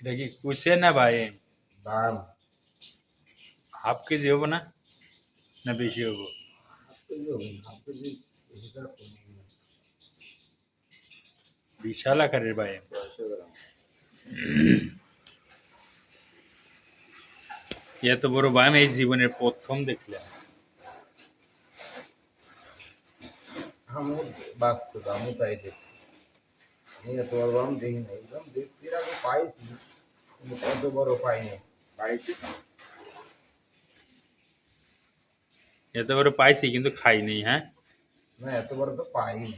দেখি কুইছে না ভাই দাম হাফ কেজি হবো না না বেশি হবো হাফ কেজি বেশি করে কমে না। বিশাল আকারের ভাই 600 গ্রাম। এত বড় বাম এই জীবনের প্রথম দেখলাম। আমু বাস্তব আমু তাই দেখি আমি এত বড় বাম দেখি না একদম দেখতে আগে পাইছি কিন্তু এত বড় পাইনি বাড়িতে এত বড় পাইছি কিন্তু খাই নেই। হ্যাঁ না এত বড় তো পাইনি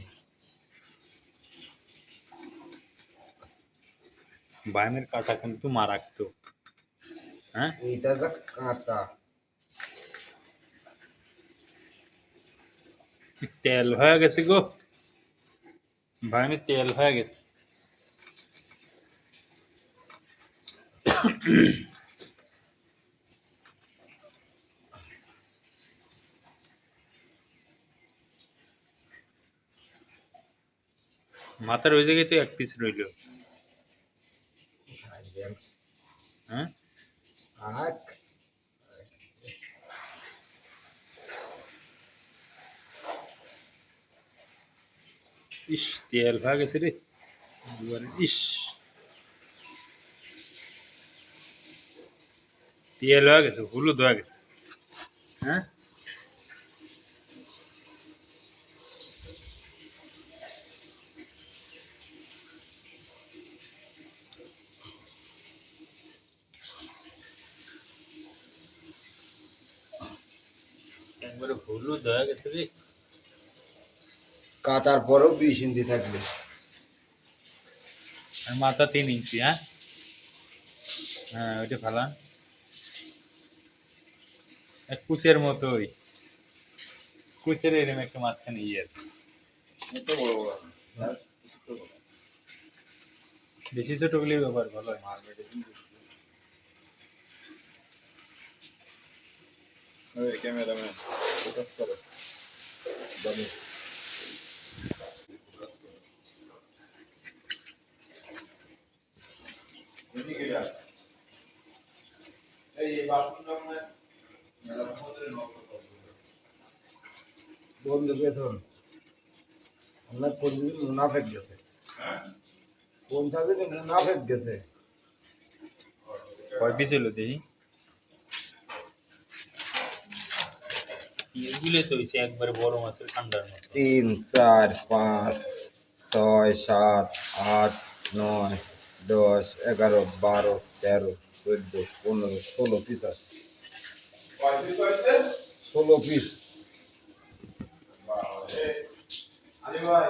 বায়ামের কাটা কিন্তু মারাত্মক। হ্যাঁ এইটা যা কাঁচা তেল হয়ে গেছে গো, বায়ামের তেল হয়ে গেছে। মাথার ওই জায়গায় তো এক পিস রইল। হ্যাঁ আখ ইস তেল হয়ে গেছে রে ইস তেল হয়ে গেছে, হলুদ হয়ে গেছে। হ্যাঁ একবারে হলুদ হয়ে গেছে রে। কাটার পরেও 20 ইঞ্চি থাকবে আর মাথা 3 ইঞ্চি। হ্যাঁ হ্যাঁ ওইটা ফালান এক কুচের মতোই, কুচের এরকম একটা মাঝখানে ইয়ে আছে। এত বড় বড় না ছোট বড় বেশি ছোট গুলি ব্যাপার ভালো হয়। মার মেডিসিন ওই ক্যামেরাম্যান ফোকাস করো দামি ফোকাস করো এদিকে যা এই বাথরুমটা মানে মেরামতের নকল বন্ধু বেতন আমরা কোন দিন মুনাফেক গেছে কোন থাকে যে মুনাফেক গেছে কয় পিস হলো দেখি। এগুলো তো হইছে একবারে বড় মাছের ঠান্ডার মতো। 3 4 5 6 7 8 9 10 11 12 13 14 15 16 পিস আছে 16 পিস আরে ভাই